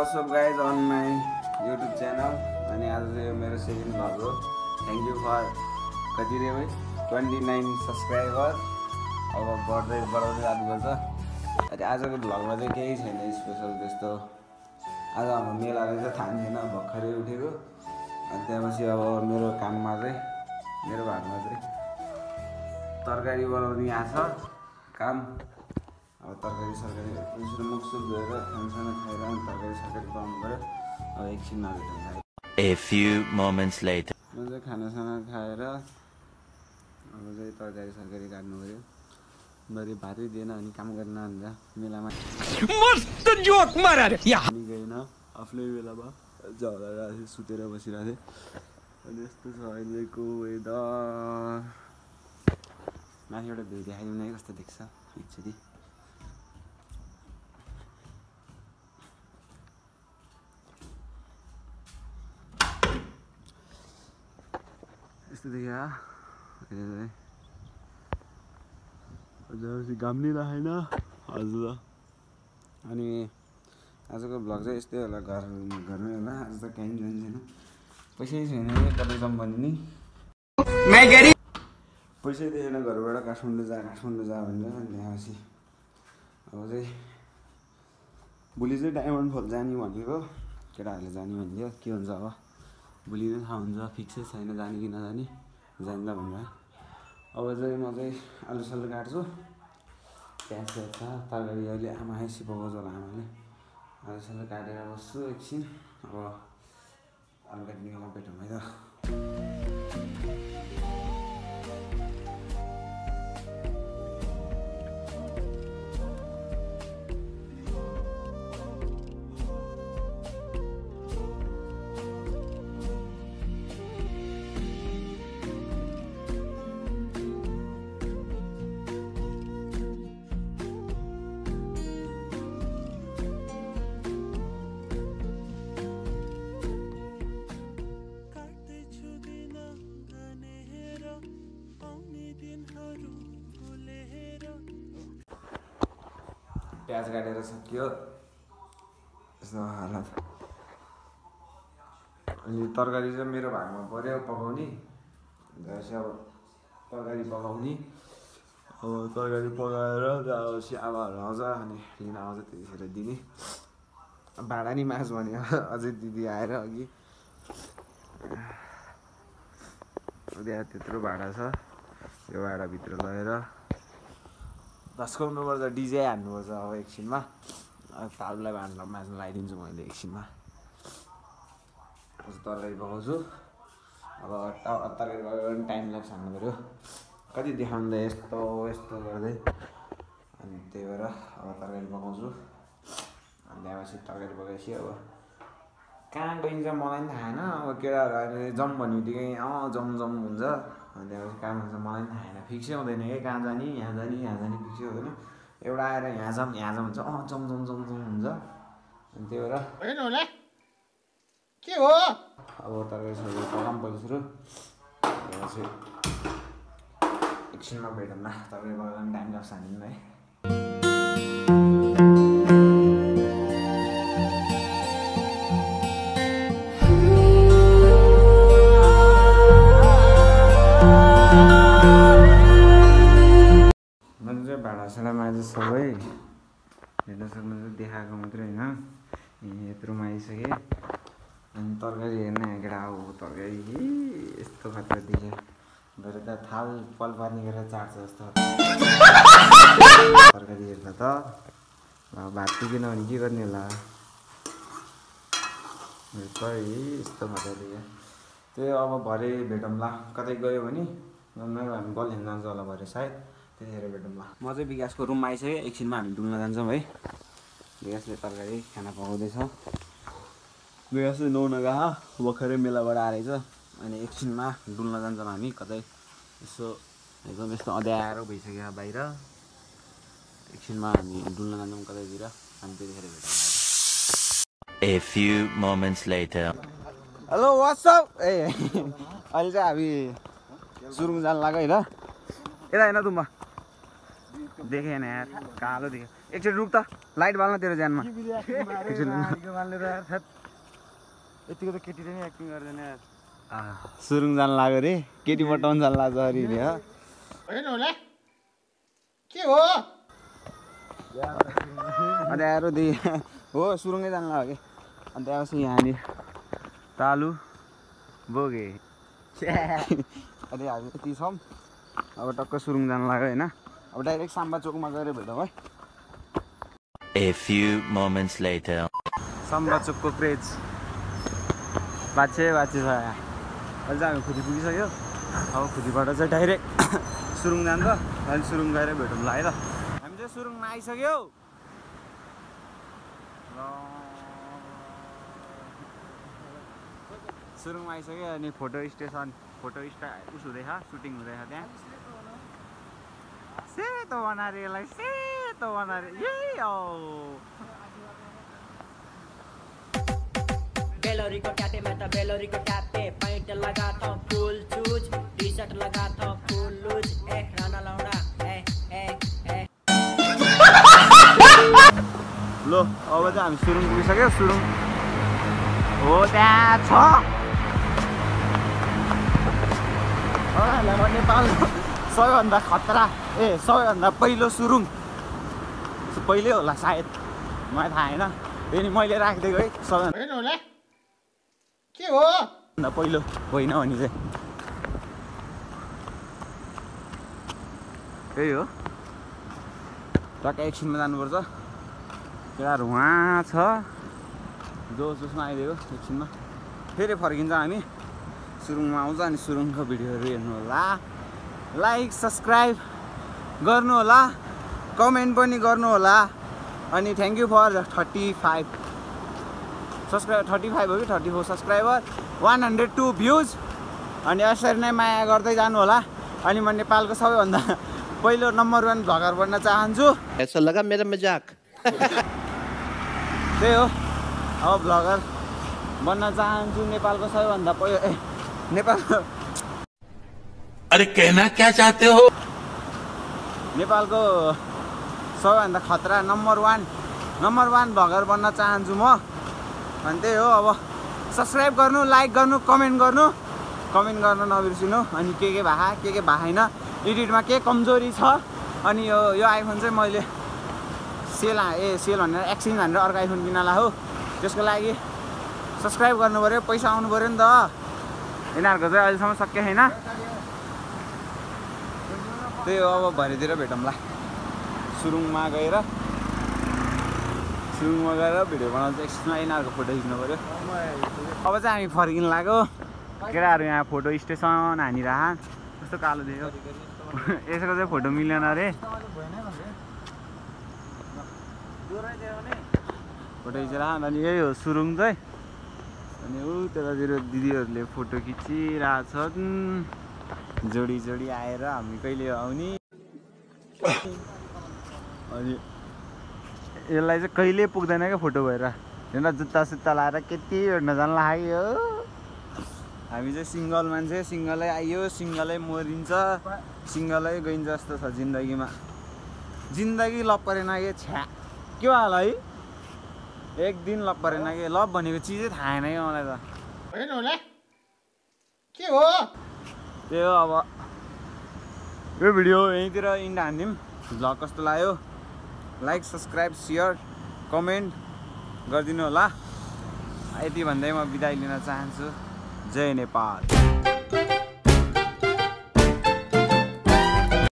What's up guys on my YouTube channel अनि आज चाहिँ मेरो सेकेन्ड भ्लग हो। थ्याङ्क यू फर कति रे भाइ 29 सब्सक्राइबर। अब बढ्दै जानुपर्छ। अनि आजको भ्लगमा चाहिँ केही छैन स्पेशल त्यस्तो। आज हाम्रो मेला रहेछ थाहा छैन, भर्खरै उठेको। अनि त्यसपछि अब मेरो काममा चाहिँ मेरो भागमा चाहिँ तरकारी बनाउने आशा काम। अब तरकारी सरकारी यसरी मुखसुख धोएर खानासाना खाएर अनि तरकारी सरकारी बनाउनु पऱ्यो। अब एकछिनमा भेटौँ। A few moments later. म चाहिँ खानासाना खाएर अब चाहिँ तरकारी सरकारी काट्नु पऱ्यो। बरी भातै दिएन अनि काम गर्न हुन्छ मेलामा। मस्त जोक मारा रे यहाँ नि गएन आफ्नै बेलामा झगडा सुतेर बसिरहेको थिएँ। अनि यस्तो छ अहिलेको वेदर। माथिबाट भ्यू देखाइदिउँ न कस्तो देख्छ एकचोटि। यस्तो देखियो हजुर घाम नि राखेन हजुर। अनि आजको भ्लग चाहिँ यस्तै होला। घरमै होला। आज त कहीँ जानु छैन, पैसै छैन कतै जाऊँ भने नि पैसै दिएन। घरबाट काठमाडौँ जा भनेर। अनि त्यसपछि अब चाहिँ भोलि चाहिँ डायमन्ड फल जाने भनेको, केटाहरूले जाने भन्थ्यो। के हुन्छ अब भोलि नै थाहा हुन्छ। फिक्सै छैन जाने कि नजाने, जान्छ भनेर। अब चाहिँ म चाहिँ आलुसालु काट्छु, प्याज छ तरकारी अहिले आमा आएपछि पकाउँछ होला आमाले। आलुसालु काटेर बस्छु एकछिन। अब आलु काट्ने बेला भेटौँ है त। प्याज काटेर सकियो यस्तो हालत। अनि तरकारी चाहिँ मेरो भागमा पऱ्यो पकाउने। त्यसपछि अब तरकारी पकाउने। अब तरकारी पकाएर त्यसपछि आमाहरू आउँछ अनि लिन आउँछ, त्यतिखेर दिने। भाँडा नि माझ भन्यो अझै दिदी आएर अघि। त्यहाँ त्यत्रो भाँडा छ, यो भाँडाभित्र लगेर धस्काउनुपर्छ, डिजे हान्नुपर्छ। अब एकछिनमा तालुलाई भाँडा माझ्नु लगाइदिन्छु मैले एकछिनमा। तरकारी पकाउँछु। अब तरकारी पकाएर पनि टाइम लाग्छ हान्नु पऱ्यो। कति देखाउँदा यस्तो गर्दै। अनि त्यही भएर अब तरकारी पकाउँछु। अनि त्यहाँपछि तरकारी पकाएपछि अब कहाँ गइन्छ मलाई पनि थाहा छैन। अब केटाहरू अहिले जम भन्ने बित्तिकै जम हुन्छ। अनि त्यहाँपछि काम हुन्छ मलाई पनि थाहा छैन, फिक्सै हुँदैन कि कहाँ जाने यहाँ जाने फिक्सै हुँदैन। एउटा आएर यहाँ जाऊँ भन्छ जम हुन्छ। अनि त्यही भएर के हो अब तरकारी सरकारी पकाऊँ पहिला सुरु। त्यसपछि एकछिनमा भेटौँ न। तरकारी पकाउनु टाइम लाग्छ हान्नु है। मैले चाहिँ भाँडासाँडा माझ्छु सबै हेर्न सक्नुहुन्छ, देखाएको मात्रै होइन। यत्रोमा आइसकेँ। अनि तरकारी हेर्न केटा हो तरकारी यस्तो खतरा देख्यो भएर त थाल पल पार्ने गरेर चाट्छ जस्तो तरकारी हेर्दा त। भात पुगेन भने के गर्ने होला। यस्तो खतरा देख्यो। त्यही अब भरे भेटौँला। कतै गयो भने हामी बल हेर्न जान्छ होला भरे सायद, त्यतिखेर भेटौँला। म चाहिँ विकासको रुममा आइसकेँ। एकछिनमा हामी डुल्न जान्छौँ है। विकासले तरकारी खाना पकाउँदैछ। विकास चाहिँ नुहाउन गएको भर्खरै मेलाबाट आएछ। अनि एकछिनमा डुल्न जान्छौँ हामी कतै। यसो एकदम यस्तो अँध्यारो भइसक्यो बाहिर। एकछिनमा हामी डुल्न जान्छौँ कतैतिर। अनि त्यतिखेर भेटौँ। A few moments later. Hello what's up अहिले चाहिँ हामी सुरुङ जान लाग्यो होइन। यता होइन तुम्बा देखेन यार, कालो देख्यो। एकचोटि रुक त लाइट बाल्न तेरो ज्यानमा यतिको त केटीले नि एक्टिङ गर्दैन यार सुरुङ जान लाग्यो रे केटी पटाउन जान लाग्छ अरे नि के हो अनि आएर हो सुरुङै जान लाग्यो कि अनि त्यहाँपछि यहाँनिर तालु बोगे अनि हामी यति छौँ अब टक्क सुरुङ जान लाग्यो होइन अब डाइरेक्ट साम्बा चोकमा गएर भेटौँ है A few moments later. Samba चोकको क्रेज बाछे छ यहाँ अहिले चाहिँ हामी खुदी पुगिसक्यो अब खुदीबाट चाहिँ डाइरेक्ट सुरुङ जान्छ अहिले सुरुङ गएर भेटौँ ल है त हामी चाहिँ सुरुङमा आइसक्यो सुरुङमा आइसक्यो अनि फोटो स्टेसन फोटो उस हुँदैछ सुटिङ हुँदैछ त्यहाँ सेतो बनाएर यसलाई सेतो बनाएर यही हो बेलोरीको ट्याटे में तो बेलोरीको ट्याटे पैंट लगाता हूँ फुल चूज टी शर्ट लगाता हूँ फुल लूज राना लौंडा लो अब चाहिँ हामी सुरुङ पुगिसक्यो सुरुङ हो त्यहाँ छ नेपालको सबैभन्दा खतरा सबैभन्दा पहिलो सुरुङ पहिल्यै होला सायद मलाई थाहा होइन फेरि मैले राखिदिएको है सबैभन्दा के हो पहिलो होइन भने चाहिँ त्यही हो टक्क एकछिनमा जानुपर्छ केटाहरू उहाँ छ जोसमा आइदिएको एकछिनमा फेरि फर्किन्छ हामी सुरुङमा आउँछ अनि सुरुङको भिडियोहरू हेर्नु होला लाइक सब्सक्राइब गर्नु होला कमेन्ट पनि गर्नु होला अनि थ्याङ्क यू फर 35 सब्सक्राइब 35 हो कि 34 सब्सक्राइबर 102 भ्युज अनि यसरी नै माया गर्दै जानु होला अनि म नेपालको सबैभन्दा पहिलो नम्बर 1 भ्लगर बन्न चाहन्छु ऐसा लगा मेरा मजाक त्यही हो अब भ्लगर बन्न चाहन्छु नेपालको सबैभन्दा पहिलो नेपालको अरे कहना क्या चाहते हो नेपालको सबैभन्दा खतरा नम्बर 1 भ्लगर बन्न चाहन्छु म अनि त्यही हो अब सब्सक्राइब गर्नु लाइक गर्नु कमेन्ट गर्न नबिर्सिनु अनि के भएन एडिटमा के कमजोरी छ अनि यो आइफोन चाहिँ मैले सेल भनेर एक्सचेन्ज भनेर अर्को आइफोन किन्नला हो त्यसको लागि सब्सक्राइब गर्नु पऱ्यो पैसा आउनु पऱ्यो नि त यिनीहरूको चाहिँ अहिलेसम्म सके छैन त्यही हो अब भरेतिर भेटौँला सुरुङमा गएर भिडियो बनाउँछ एकछिनमा यिनीहरूको फोटो खिच्नु पऱ्यो अब चाहिँ हामी फर्किन लाग्यो केटाहरू यहाँ फोटो स्टेसन हानिरह कस्तो कालो देख्यो यसको चाहिँ फोटो मिलेन अरे फोटो खिचेर अनि यही हो सुरुङ चाहिँ अनि त्यतातिर दिदीहरूले फोटो खिचिरहेछन् जोडी आएर हामी कहिले आउने अनि यसलाई चाहिँ कहिले पुग्दैन क्या फोटो भएर हेर्न जुत्ता लाएर केटी हेर्न जान लाग्यो हामी चाहिँ सिङ्गल मान्छे सिङ्गलै आइयो सिङ्गलै मरिन्छ सिङ्गलै गइन्छ जस्तो छ जिन्दगीमा जिन्दगी लभ परेन कि छ्या के होला है एक दिन लभ परेन कि लभ भनेको चिजै थाहा छैन क्या मलाई त के हो त्यही हो अब यो भिडियो यहीँतिर इन्ड हानिदिउँ भ्लग कस्तो लाग्यो लाइक सब्सक्राइब सेयर कमेन्ट गरिदिनु होला यति भन्दै म बिदाई लिन चाहन्छु जय नेपाल।